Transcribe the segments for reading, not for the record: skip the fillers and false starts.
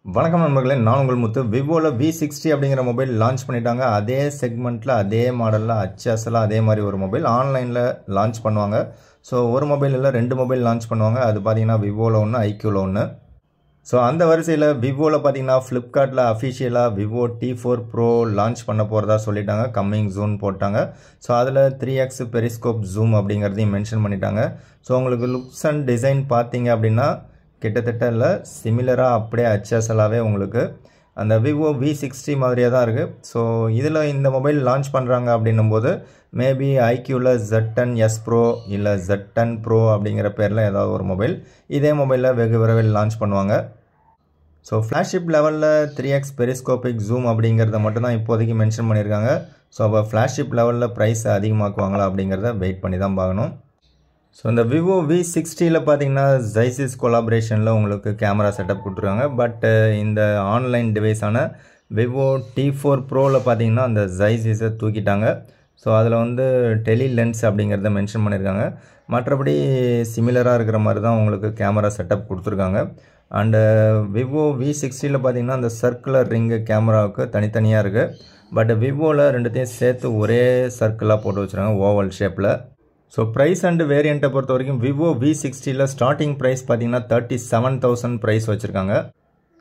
வணக்கம் நண்பர்களே, நான் உங்கள் முத்து. விவோவில் V60 அப்படிங்கிற மொபைல் லான்ச் பண்ணிட்டாங்க. அதே செக்மெண்ட்டில் அதே மாடலில் அச்சாஸில் அதே மாதிரி ஒரு மொபைல் ஆன்லைனில் லான்ச் பண்ணுவாங்க. ஸோ ஒரு மொபைல் இல்லை, 2 மொபைல் லான்ச் பண்ணுவாங்க. அது பார்த்தீங்கன்னா விவோவில் ஒன்று, ஐக்யூவில் ஒன்று. ஸோ அந்த வரிசையில் விவோவில் பார்த்தீங்கன்னா ஃப்ளிப்கார்ட்டில் அஃபிஷியலாக விவோ T4 Pro லான்ச் பண்ண போகிறதா சொல்லிட்டாங்க. கம்மிங் ஜூன் போட்டாங்க. ஸோ அதில் 3x பெரிஸ்கோப் ஜூம் அப்படிங்கிறதையும் மென்ஷன் பண்ணிட்டாங்க. ஸோ உங்களுக்கு லுக்ஸ் அண்ட் டிசைன் பார்த்தீங்க அப்படின்னா கிட்டத்தட்ட இல்லை, சிமிலராக அப்படியே அச்சாசலாகவே உங்களுக்கு அந்த விவோ V60 மாதிரியே தான் இருக்குது. ஸோ இதில் இந்த மொபைல் லான்ச் பண்ணுறாங்க அப்படின்னும் போது மேபி ஐக்யூவில் Z10s Pro இல்லை Z10 Pro அப்படிங்கிற பேரில் ஏதாவது ஒரு மொபைல் இதே மொபைலில் வெகு விரைவில் லான்ச் பண்ணுவாங்க. ஸோ ஃப்ளாஷிப் லெவலில் 3x பெரிஸ்கோபிக் ஜூம் அப்படிங்கிறத மட்டும்தான் இப்போதைக்கு மென்ஷன் பண்ணியிருக்காங்க. ஸோ அப்போ ஃப்ளாஷிப் லெவலில் ப்ரைஸ் அதிகமாக்குவாங்களா அப்படிங்கிறத வெயிட் பண்ணி தான் பார்க்கணும். ஸோ இந்த விவோ V60ல் பார்த்தீங்கன்னா ஜைசிஸ் கொலாபரேஷனில் உங்களுக்கு கேமரா செட்டப் கொடுத்துருக்காங்க. பட் இந்த ஆன்லைன் டிவைஸான விவோ T4 Proவில் பார்த்தீங்கன்னா அந்த ஜைசிஸை தூக்கிட்டாங்க. ஸோ அதில் வந்து டெலி லென்ஸ் அப்படிங்கிறத மென்ஷன் பண்ணியிருக்காங்க. மற்றபடி சிமிலராக இருக்கிற மாதிரி தான் உங்களுக்கு கேமரா செட்டப் கொடுத்துருக்காங்க. அண்டு விவோ V60ல் பார்த்தீங்கன்னா அந்த சர்க்குலர் ரிங்கு கேமராவுக்கு தனித்தனியாக இருக்குது. பட் விவோவில் ரெண்டுத்தையும் சேர்த்து ஒரே சர்க்கிளாக போட்டு வச்சுருக்காங்க, ஓவல் ஷேப்பில். ஸோ ப்ரைஸ் அண்டு வேரியண்ட்டை பொறுத்த வரைக்கும் விவோ V60ல் ஸ்டார்டிங் ப்ரைஸ் பார்த்தீங்கன்னா 37,000 ப்ரைஸ் வச்சுருக்காங்க.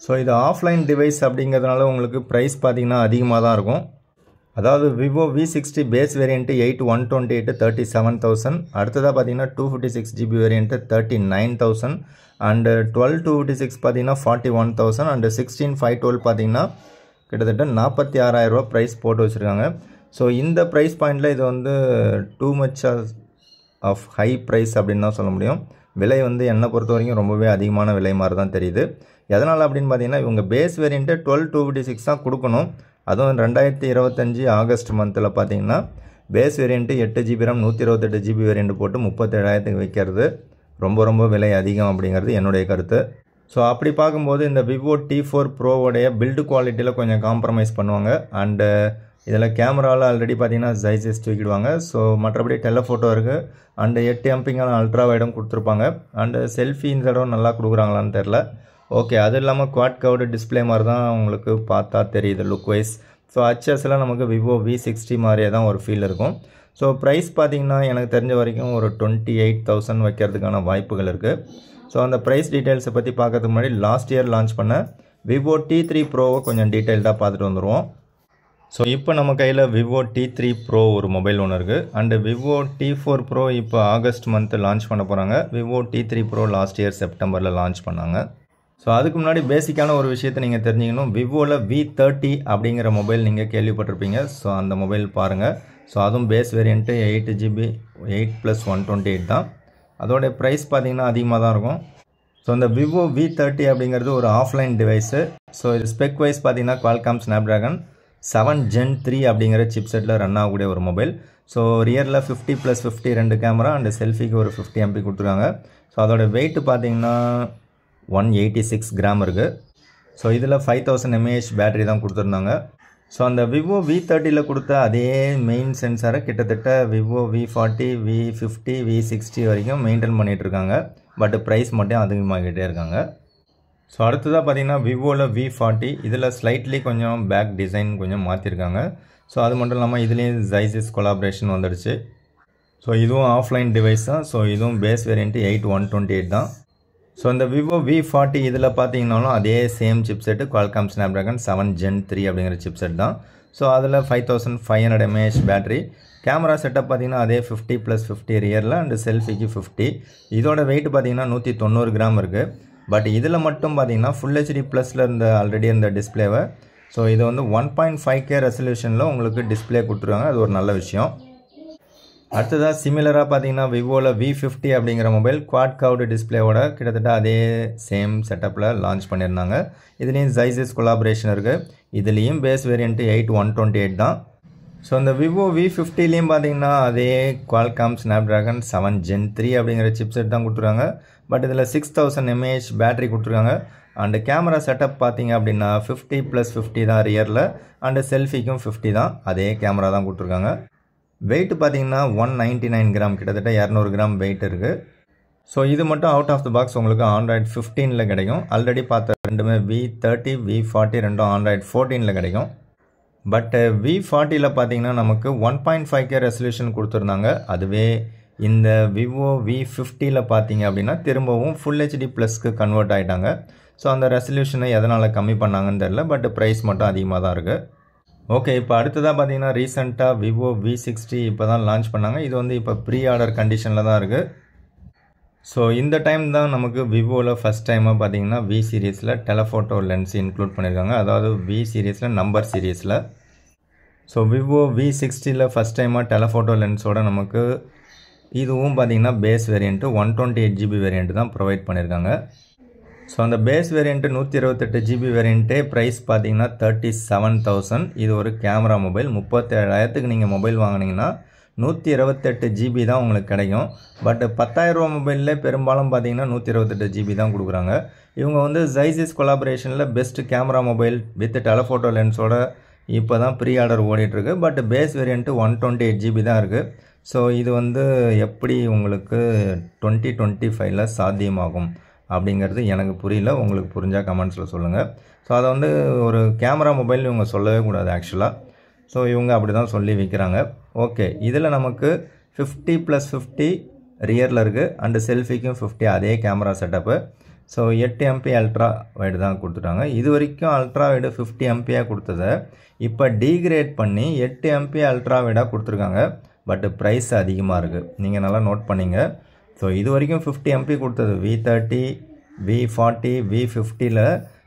ஸோ இது ஆஃப்லைன் டிவைஸ் அப்படிங்கிறதுனால உங்களுக்கு ப்ரைஸ் பார்த்தீங்கன்னா அதிகமாக தான் இருக்கும். அதாவது விவோ V60 பேஸ் வேரியண்ட்டு 8/128 37,000. அடுத்ததாக பார்த்தீங்கன்னா 256GB வேரியண்ட்டு 39,000. அண்டு 12/256 பார்த்தீங்கன்னா 41,000. அண்டு 16/512 பார்த்தீங்கன்னா கிட்டத்தட்ட 46,000 ப்ரைஸ் போட்டு வச்சுருக்காங்க. ஸோ இந்த ப்ரைஸ் பாயிண்டில் இது வந்து too much of high price அப்படின்னு தான் சொல்ல முடியும். விலை வந்து என்னை பொறுத்த வரைக்கும் ரொம்பவே அதிகமான விலை மாதிரி தான் தெரியுது. எதனால் அப்படின்னு பார்த்தீங்கன்னா இவங்க பேஸ் வேரியண்ட்டு 12/256 தான் கொடுக்கணும். அதுவும் 2025 ஆகஸ்ட் மந்தில் பார்த்தீங்கன்னா base variant 8GB RAM 128GB variant போட்டு 37,000 விற்கிறது ரொம்ப விலை அதிகம் அப்படிங்கிறது என்னுடைய கருத்து. ஸோ அப்படி பார்க்கும்போது இந்த விவோ T4 Proவோடைய பில்டு குவாலிட்டியில் கொஞ்சம் காம்ப்ரமைஸ் பண்ணுவாங்க. அண்டு இதில் கேமராவில் ஆல்ரெடி பார்த்தீங்கன்னா ஜைசிஸ் தூக்கிடுவாங்க. ஸோ மற்றபடி டெலஃபோட்டோ இருக்குது. அண்டு 8 எம்பிங்கான அல்ட்ரா வைடும் கொடுத்துருப்பாங்க. அண்டு செல்ஃபி இந்த தடவை நல்லா கொடுக்குறாங்களான்னு தெரில. ஓகே, அது இல்லாமல் குவாட் கர்வ்டு டிஸ்பிளே மாதிரி தான் உங்களுக்கு பார்த்தா தெரியுது லுக் வைஸ். ஸோ ஹச்எஸ்லாம் நமக்கு விவோ V60 மாதிரியே தான் ஒரு ஃபீல் இருக்கும். ஸோ ப்ரைஸ் பார்த்தீங்கன்னா எனக்கு தெரிஞ்ச வரைக்கும் ஒரு 28,000 வைக்கிறதுக்கான வாய்ப்புகள் இருக்குது. ஸோ அந்த ப்ரைஸ் டீட்டெயில்ஸை பற்றி பார்க்கறதுக்கு முன்னாடி லாஸ்ட் இயர் லான்ச் பண்ண விவோ T3 Proவை கொஞ்சம் டீட்டெயில்டாக பார்த்துட்டு வந்துடுவோம். ஸோ இப்போ நம்ம கையில் விவோ T3 Pro ஒரு மொபைல் ஒன்று இருக்குது. அண்டு விவோ T4 Pro இப்போ ஆகஸ்ட் மந்த்து லான்ச் பண்ண போகிறாங்க. Vivo T3 Pro last year செப்டம்பரில் லான்ச் பண்ணாங்க. ஸோ அதுக்கு முன்னாடி பேசிக்கான ஒரு விஷயத்தை நீங்கள் தெரிஞ்சுக்கணும். விவோவில் V30 அப்படிங்கிற மொபைல் நீங்கள் கேள்விப்பட்டிருப்பீங்க. ஸோ அந்த மொபைல் பாருங்கள். ஸோ அதுவும் பேஸ் வேரியண்ட்டு 8GB 8+128 தான். அதோடைய ப்ரைஸ் பார்த்தீங்கன்னா அதிகமாக தான் இருக்கும். ஸோ இந்த விவோ V30 அப்படிங்கிறது ஒரு ஆஃப்லைன் டிவைஸு. ஸோ இது ஸ்பெக் வைஸ் பார்த்தீங்கன்னா Qualcomm Snapdragon 7 Gen 3 அப்படிங்கிற சிப்செட்டில் ரன் ஆகக்கூடிய ஒரு மொபைல். ஸோ ரியரில் 50+50 2 கேமரா அண்டு செல்ஃபிக்கு ஒரு 50 MP கொடுத்துருக்காங்க. ஸோ அதோட வெயிட் பார்த்தீங்கன்னா 186 கிராம் இருக்குது. ஸோ இதில் 5000 mAh பேட்டரி தான் கொடுத்துருந்தாங்க. ஸோ அந்த விவோ V30ல் கொடுத்த அதே மெயின் சென்சாரை கிட்டத்தட்ட விவோ V40 V50 V60 வரைக்கும் மெயின்டைன் பண்ணிகிட்ருக்காங்க. பட் ப்ரைஸ் மட்டும் அதிகமாகிட்டே இருக்காங்க. ஸோ அடுத்ததாக பார்த்தீங்கன்னா விவோவில் V40 இதில் ஸ்லைட்லி கொஞ்சம் பேக் டிசைன் கொஞ்சம் மாற்றிருக்காங்க. ஸோ அது மட்டும் இல்லாமல் இதுலேயும் ஜைசிஸ் கொலாபரேஷன் வந்துடுச்சு. ஸோ இதுவும் ஆஃப்லைன் டிவைஸ் தான். ஸோ இதுவும் பேஸ் வேரியண்ட்டு 8/128 தான். ஸோ இந்த விவோ V40 இதில் பார்த்தீங்கன்னாலும் அதே same chipset Qualcomm Snapdragon 7 Gen 3 அப்படிங்கிற சிப்செட் தான். ஸோ அதில் 5500 mAh பேட்டரி. கேமரா செட்டப் பார்த்தீங்கன்னா அதே 50+50 ரியரில் அண்டு செல்ஃபிக்கு 50. இதோட வெயிட் பார்த்தீங்கன்னா 190 கிராம் இருக்குது. பட் இதில் மட்டும் பார்த்தீங்கன்னா ஃபுல் HD ப்ளஸில் இருந்த ஆல்ரெடி இருந்த டிஸ்பிளேவை ஸோ இது வந்து 1.5K ரெசல்யூஷனில் உங்களுக்கு டிஸ்பிளே கொடுத்துருக்காங்க. அது ஒரு நல்ல விஷயம். அடுத்ததாக சிமிலராக பார்த்தீங்கன்னா விவோவில் V50 அப்படிங்கிற மொபைல் குவாட் கர்வ்டு டிஸ்பிளேவோட கிட்டத்தட்ட அதே சேம் செட்டப்பில் லான்ச் பண்ணியிருந்தாங்க. இதுலேயும் ஜைசிஸ் கொலாபரேஷன் இருக்குது. இதுலேயும் பேஸ் வேரியண்ட்டு 8/128 தான். ஸோ இந்த விவோ V50லேயும் பார்த்தீங்கன்னா அதே Qualcomm Snapdragon 7 Gen 3 அப்படிங்கிற சிப்செட் தான் கொடுத்துருக்காங்க. பட் இதில் 6000 mAh பேட்டரி கொடுத்துருக்காங்க. அண்டு கேமரா செட்டப் பார்த்தீங்க அப்படின்னா 50+50 தான் ரியரில் அண்டு செல்ஃபிக்கும் 50 தான். அதே கேமரா தான் கொடுத்துருக்காங்க. வெயிட் பார்த்தீங்கன்னா 199 கிராம், கிட்டத்தட்ட 200 கிராம் வெயிட் இருக்குது. ஸோ இது மட்டும் அவுட் ஆஃப் த பாக்ஸ் உங்களுக்கு ஆண்ட்ராய்டு 15ல் கிடைக்கும். ஆல்ரெடி பார்த்த ரெண்டுமே V30 V40 ரெண்டும் ஆண்ட்ராய்டு 14ல் கிடைக்கும். பட் V40ல் பார்த்தீங்கன்னா நமக்கு 1.5K ரெசல்யூஷன் கொடுத்துருந்தாங்க. அதுவே இந்த விவோ V50ல் பார்த்தீங்க அப்படின்னா திரும்பவும் ஃபுல் ஹெச்டி ப்ளஸ்க்கு கன்வெர்ட் ஆகிட்டாங்க. ஸோ அந்த ரெசல்யூஷனை எதனால் கம்மி பண்ணாங்கன்னு தெரில, பட் ப்ரைஸ் மட்டும் அதிகமாக தான் இருக்குது. ஓகே, இப்போ அடுத்ததாக பார்த்தீங்கன்னா ரீசெண்டாக விவோ V60 இப்போ தான் லான்ச் பண்ணாங்க. இது வந்து இப்போ ப்ரீ ஆர்டர் கண்டிஷனில் தான் இருக்குது. ஸோ இந்த டைம் தான் நமக்கு விவோவில் ஃபஸ்ட் டைமாக பார்த்தீங்கன்னா V சீரீஸில் டெலஃபோட்டோ லென்ஸ் இன்க்ளூட் பண்ணியிருக்காங்க. அதாவது V சீரீஸில் நம்பர் சீரீஸில். ஸோ விவோ V60ல் ஃபஸ்ட் டைமாக டெலஃபோட்டோ லென்ஸோட நமக்கு இதுவும் பார்த்தீங்கன்னா பேஸ் வேரியண்ட்டு 128GB வேரியண்ட்டு தான் ப்ரொவைட் பண்ணியிருக்காங்க. ஸோ அந்த பேஸ் வேரியண்ட்டு 128GB வேரியண்ட்டே ப்ரைஸ் பார்த்தீங்கன்னா 37,000. இது ஒரு கேமரா மொபைல். 37,000க்கு நீங்கள் மொபைல் வாங்கினீங்கன்னா 128GB தான் உங்களுக்கு கிடைக்கும். பட் 10,000 ரூபா மொபைலில் பெரும்பாலும் பார்த்தீங்கன்னா 128GB தான் கொடுக்குறாங்க. இவங்க வந்து ஜைசிஸ் கொலாபரேஷனில் best camera mobile with telephoto லென்ஸோட இப்போ தான் ப்ரீ ஆர்டர் ஓடிட்டுருக்கு. பட் பேஸ் வேரியண்ட்டு 128GB தான் இருக்குது. ஸோ இது வந்து எப்படி உங்களுக்கு 2025ல் சாத்தியமாகும் அப்படிங்கிறது எனக்கு புரியல. உங்களுக்கு புரிஞ்சால் கமெண்ட்ஸில் சொல்லுங்கள். ஸோ அதை வந்து ஒரு கேமரா மொபைல் இவங்க சொல்லவே கூடாது ஆக்சுவலாக. ஸோ இவங்க அப்படி தான் சொல்லி விற்கிறாங்க. ஓகே, இதில் நமக்கு 50+50 ரியரில் இருக்குது அண்டு செல்ஃபிக்கும் 50 அதே camera setup. So 8MP ultra wide தான் கொடுத்துட்டாங்க. இது வரைக்கும் அல்ட்ரா வைடு 50MP கொடுத்ததை இப்போ டீக்ரேட் பண்ணி 8MP அல்ட்ரா வைடாக கொடுத்துருக்காங்க. பட் ப்ரைஸ் அதிகமாக இருக்குது, நீங்கள் நல்லா நோட் பண்ணிங்க. ஸோ இது வரைக்கும் 50MP கொடுத்தது V30 V40 V50ல்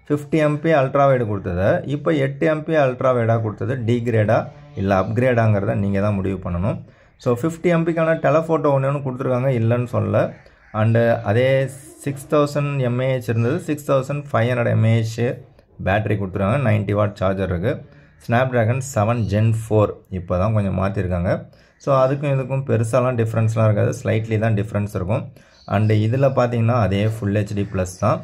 50MP ultra wide கொடுத்ததை இப்போ 8MP அல்ட்ரா வைடாக கொடுத்தது டீக்ரேடா இல்லை அப்கிரேடாங்கிறத நீங்கள் தான் முடிவு பண்ணணும். ஸோ 50MPக்கான டெலஃபோட்டோ ஒன்று கொடுத்துருக்காங்க, இல்லைன்னு சொல்ல. அண்டு அதே 6000 mAh இருந்தது, 6500 mAh பேட்டரி கொடுத்துருக்காங்க. 90W சார்ஜர் இருக்குது. ஸ்னாப்ட்ராகன் 7 Gen 4 இப்போ தான் கொஞ்சம் மாற்றிருக்காங்க. ஸோ அதுக்கும் இதுக்கும் பெருசாலாம் டிஃப்ரென்ஸ்லாம் இருக்காது, ஸ்லைட்லி தான் டிஃப்ரென்ஸ் இருக்கும். அண்டு இதில் பார்த்தீங்கன்னா அதே ஃபுல் ஹெச்டி ப்ளஸ் தான்.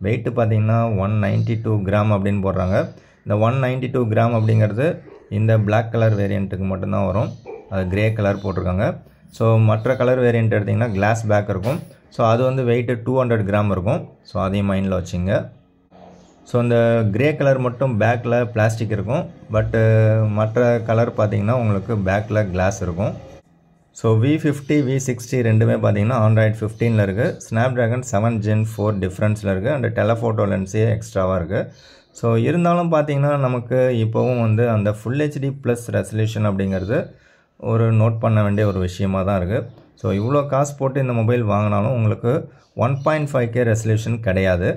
வெயிட்டு பார்த்தீங்கன்னா 192 கிராம் அப்படின்னு போடுறாங்க. இந்த 192 கிராம் அப்படிங்கிறது இந்த பிளாக் கலர் வேரியண்ட்டுக்கு மட்டும்தான் வரும். அது கிரே கலர் போட்டிருக்காங்க. ஸோ மற்ற கலர் வேரியண்ட் எடுத்திங்கன்னா கிளாஸ் பேக் இருக்கும். ஸோ அது வந்து வெயிட்டு 200 கிராம் இருக்கும். ஸோ அதையும் மைண்டில் வச்சுங்க. ஸோ இந்த கிரே கலர் மட்டும் பேக்கில் பிளாஸ்டிக் இருக்கும். பட்டு மற்ற கலர் பார்த்திங்கன்னா உங்களுக்கு பேக்கில் கிளாஸ் இருக்கும். ஸோ V50 V60 ரெண்டுமே பார்த்திங்கன்னா ஆண்ட்ராய்டு 15ல் இருக்குது. ஸ்னாப்ட்ராகன் 7 Gen 4 டிஃப்ரென்ஸில் இருக்குது. அண்ட் டெலஃபோட்டோ லென்ஸே எக்ஸ்ட்ராவாக இருக்குது. ஸோ இருந்தாலும் பார்த்திங்கன்னா நமக்கு இப்போவும் வந்து அந்த ஃபுல் ஹெச்டி ப்ளஸ் ரெசல்யூஷன் அப்படிங்கிறது ஒரு நோட் பண்ண வேண்டிய ஒரு விஷயமாக தான் இருக்குது. ஸோ இவ்வளோ காசு போட்டு இந்த மொபைல் வாங்கினாலும் உங்களுக்கு 1.5K ரெசல்யூஷன் கிடையாது.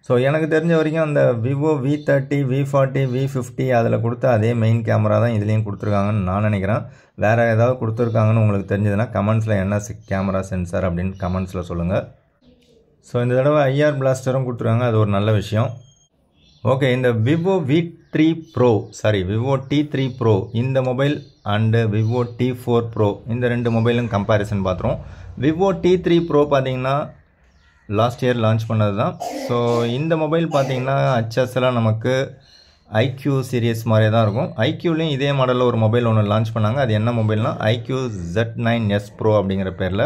ஸோ எனக்கு தெரிஞ்ச வரைக்கும் அந்த விவோ V30 V40 V50 அதில் கொடுத்த அதே மெயின் கேமரா தான் இதுலேயும் கொடுத்துருக்காங்கன்னு நான் நினைக்கிறேன். வேறு ஏதாவது கொடுத்துருக்காங்கன்னு உங்களுக்கு தெரிஞ்சதுன்னா கமெண்ட்ஸில் என்ன கேமரா சென்சார் அப்படின்னு கமெண்ட்ஸில் சொல்லுங்கள். ஸோ இந்த தடவை IR பிளாஸ்டரும் கொடுத்துருக்காங்க, அது ஒரு நல்ல விஷயம். ஓகே, இந்த விவோ விவோ T3 Pro இந்த mobile and Vivo T4 Pro இந்த ரெண்டு மொபைலும் கம்பேரிசன் பார்த்துருவோம். விவோ T3 Pro பார்த்தீங்கன்னா லாஸ்ட் இயர் லான்ச் பண்ணது தான். ஸோ இந்த மொபைல் பார்த்தீங்கன்னா ஹச்எஸ்லாம் நமக்கு IQ சீரியஸ் மாதிரியே தான் இருக்கும். IQலேயும் இதே மாடலில் ஒரு மொபைல் ஒன்று லான்ச் பண்ணாங்க. அது என்ன மொபைல்னால் IQ Z9S Pro அப்படிங்கிற பேரில்.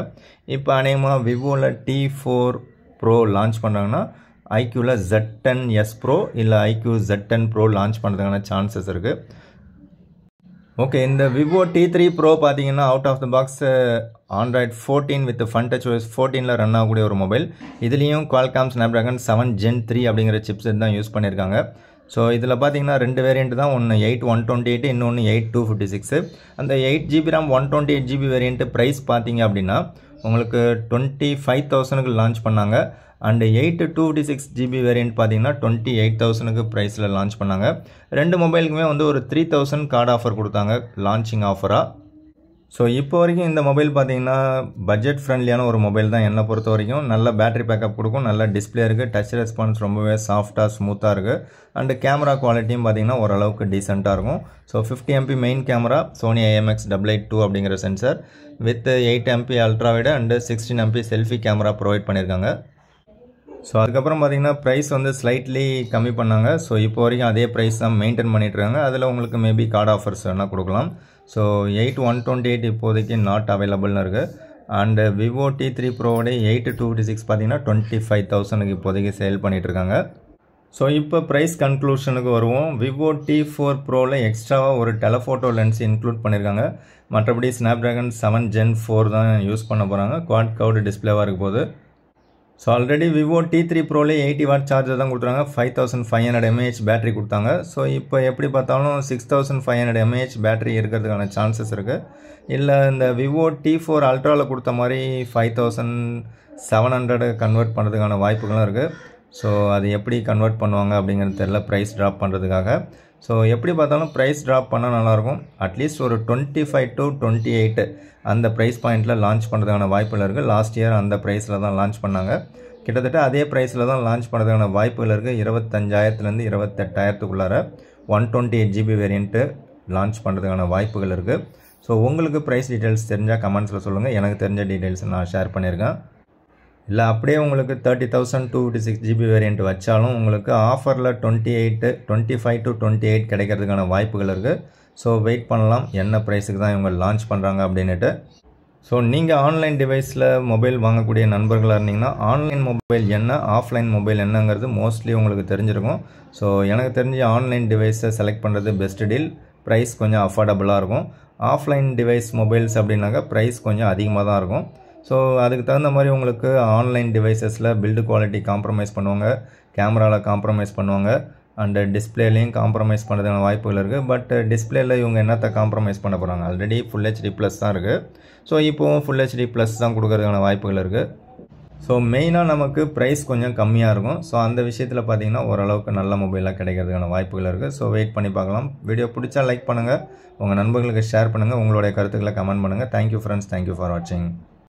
இப்போ அநேகமாக விவோவில் T4 Pro லான்ச் பண்ணுறாங்கன்னா IQவில் Z10S Pro இல்லை IQ Z10 Pro லான்ச் பண்ணுறதுக்கான சான்சஸ் இருக்குது. ஓகே, இந்த விவோ T3 Pro பார்த்தீங்கன்னா out of the box Android 14 with FunTouch OS 14ல் ரன் ஆகக்கூடிய ஒரு மொபைல். இதுலேயும் குவால்காம் ஸ்னாப்ட்ராகன் 7 Gen 3 அப்படிங்கிற சிப்செட் தான் யூஸ் பண்ணியிருக்காங்க. ஸோ இதில் பார்த்தீங்கன்னா ரெண்டு வேரியண்ட் தான், ஒன்று 8/128 இன்னொன்று 8/256. அந்த 8GB RAM 128GB variant price பார்த்தீங்க அப்படின்னா உங்களுக்கு 25,000க்கு லான்ச் பண்ணாங்க. அண்டு 8/256GB வேரியண்ட் பார்த்தீங்கன்னா 28,000க்கு ப்ரைஸில் லான்ச் பண்ணாங்க. ரெண்டு மொபைலுக்குமே வந்து ஒரு 3,000 கார்டு ஆஃபர் கொடுத்தாங்க லான்ச்சிங் ஆஃபராக. ஸோ இப்போ வரைக்கும் இந்த மொபைல் பார்த்தீங்கன்னா பட்ஜெட் ஃப்ரெண்ட்லியான ஒரு மொபைல் தான் என்னை பொறுத்த வரைக்கும். நல்ல பேட்டரி பேக்கப் கொடுக்கும், நல்ல டிஸ்பிளே இருக்குது, டச் ரெஸ்பான்ஸ் ரொம்பவே சாஃப்டாக ஸ்மூத்தாக இருக்குது. அண்டு கேமரா குவாலிட்டியும் பார்த்தீங்கன்னா ஓரளவுக்கு டீசெண்டாக இருக்கும். So 50MP main camera, Sony IMX882 அப்படிங்கிற sensor with 8MP ultra wide and 16MP selfie camera provide பண்ணியிருக்காங்க. ஸோ அதுக்கப்புறம் பார்த்தீங்கன்னா ப்ரைஸ் வந்து ஸ்லைட்லி கம்மி பண்ணாங்க. ஸோ இப்போ வரைக்கும் அதே ப்ரைஸ் தான் மெயின்டைன் பண்ணிட்டுருக்காங்க. அதில் உங்களுக்கு மேபி கார்டு ஆஃபர்ஸ் வேணால் கொடுக்கலாம். ஸோ 8/128 இப்போதைக்கு நாட் அவைலபிள்னு இருக்குது. அண்டு விவோ T3 ப்ரோவோடைய 8-256 பார்த்தீங்கன்னா 25,000க்கு இப்போதைக்கு சேல் பண்ணிகிட்ருக்காங்க. ஸோ இப்போ ப்ரைஸ் கன்க்ளூஷனுக்கு வருவோம். விவோ T4 ப்ரோவில் எக்ஸ்ட்ராவாக ஒரு டெலஃபோட்டோ லென்ஸ் இன்க்ளூட் பண்ணியிருக்காங்க. மற்றபடி ஸ்னாப்ட்ராகன் 7 Gen 4 தான் யூஸ் பண்ண போகிறாங்க. குவாட் கவுடு டிஸ்பிளேவாக இருக்க போகுது. So already Vivo T3 ப்ரோவில் 80 watt charger தான் கொடுத்துருக்காங்க. 5500 mAh பேட்டரி கொடுத்தாங்க. ஸோ இப்போ எப்படி பார்த்தாலும் 6500 mAh பேட்டரி இருக்கிறதுக்கான சான்சஸ் இருக்குது. இல்லை இந்த விவோ T4 அல்ட்ராவில் கொடுத்த மாதிரி 5700 கன்வெர்ட் பண்ணுறதுக்கான வாய்ப்புகளும் இருக்குது. ஸோ அது எப்படி கன்வெர்ட் பண்ணுவாங்க அப்படிங்கிறது தெரியல, ப்ரைஸ் ட்ராப் பண்ணுறதுக்காக. ஸோ எப்படி பார்த்தாலும் ப்ரைஸ் ட்ராப் பண்ணால் நல்லாயிருக்கும். அட்லீஸ்ட் ஒரு 25 to 28 அந்த ப்ரைஸ் பாயிண்டில் லான்ச் பண்ணுறதுக்கான வாய்ப்புகள் இருக்குது. லாஸ்ட் இயர் அந்த ப்ரைஸில் தான் லான்ச் பண்ணாங்க. கிட்டத்தட்ட அதே ப்ரைஸில் தான் லான்ச் பண்ணுறதுக்கான வாய்ப்புகள் இருக்குது. 25,000லேருந்து 28,000க்குள்ளார 128 GB வேரியண்ட்டு லான்ச் பண்ணுறதுக்கான வாய்ப்புகள் இருக்குது. ஸோ உங்களுக்கு ப்ரைஸ் டீட்டெயில்ஸ் தெரிஞ்சால் கமெண்ட்ஸில் சொல்லுங்கள். எனக்கு தெரிஞ்ச டீட்டெயில்ஸ் நான் ஷேர் பண்ணியிருக்கேன். இல்லை அப்படியே உங்களுக்கு 30,256 GB வேரியண்ட் வச்சாலும் உங்களுக்கு ஆஃபரில் 25 to 28 கிடைக்கிறதுக்கான வாய்ப்புகள் இருக்குது. ஸோ வெயிட் பண்ணலாம் என்ன ப்ரைஸுக்கு தான் இவங்க லான்ச் பண்ணுறாங்க அப்படின்ட்டு. ஸோ நீங்கள் ஆன்லைன் டிவைஸில் மொபைல் வாங்கக்கூடிய நண்பர்களாக இருந்தீங்கன்னா ஆன்லைன் மொபைல் என்ன, ஆஃப்லைன் மொபைல் என்னங்கிறது மோஸ்ட்லி உங்களுக்கு தெரிஞ்சிருக்கும். ஸோ எனக்கு தெரிஞ்சு ஆன்லைன் டிவைஸை செலக்ட் பண்ணுறது பெஸ்ட் டீல். ப்ரைஸ் கொஞ்சம் அஃபோர்டபுளாக இருக்கும். ஆஃப்லைன் டிவைஸ் மொபைல்ஸ் அப்படின்னாக்கா ப்ரைஸ் கொஞ்சம் அதிகமாக தான் இருக்கும். ஸோ அதுக்கு தகுந்த மாதிரி உங்களுக்கு ஆன்லைன் டிவைசஸில் பில்டு குவாலிட்டி காம்ப்ரமைஸ் பண்ணுவாங்க, கேமராவில் காம்ப்ரமைஸ் பண்ணுவாங்க, அண்டு டிஸ்பிளேலையும் காம்ப்ரமைஸ் பண்ணுறதுக்கான வாய்ப்புகள் இருக்குது. பட் டிஸ்பிளேயில் இவங்க என்னத்தை காம்ப்ரமைஸ் பண்ண போகிறாங்க, ஆல்ரெடி Full HD+ தான் இருக்குது. ஸோ இப்போவும் Full HD+ தான் கொடுக்கறதுக்கான வாய்ப்புகள் இருக்குது. ஸோ மெயினாக நமக்கு ப்ரைஸ் கொஞ்சம் கம்மியாக இருக்கும். ஸோ அந்த விஷயத்தில் பார்த்தீங்கன்னா ஓரளவுக்கு நல்ல மொபைலாக கிடைக்கிறதுக்கான வாய்ப்புகள் இருக்குது. ஸோ வெயிட் பண்ணி பார்க்கலாம். வீடியோ பிடிச்சா லைக் பண்ணுங்கள், உங்கள் நண்பர்களுக்கு ஷேர் பண்ணுங்கள், உங்களுடைய கருத்துக்களை கமெண்ட் பண்ணுங்கள். தேங்க்யூ ஃப்ரெண்ட்ஸ், தேங்க்யூ ஃபார் வாட்சிங்.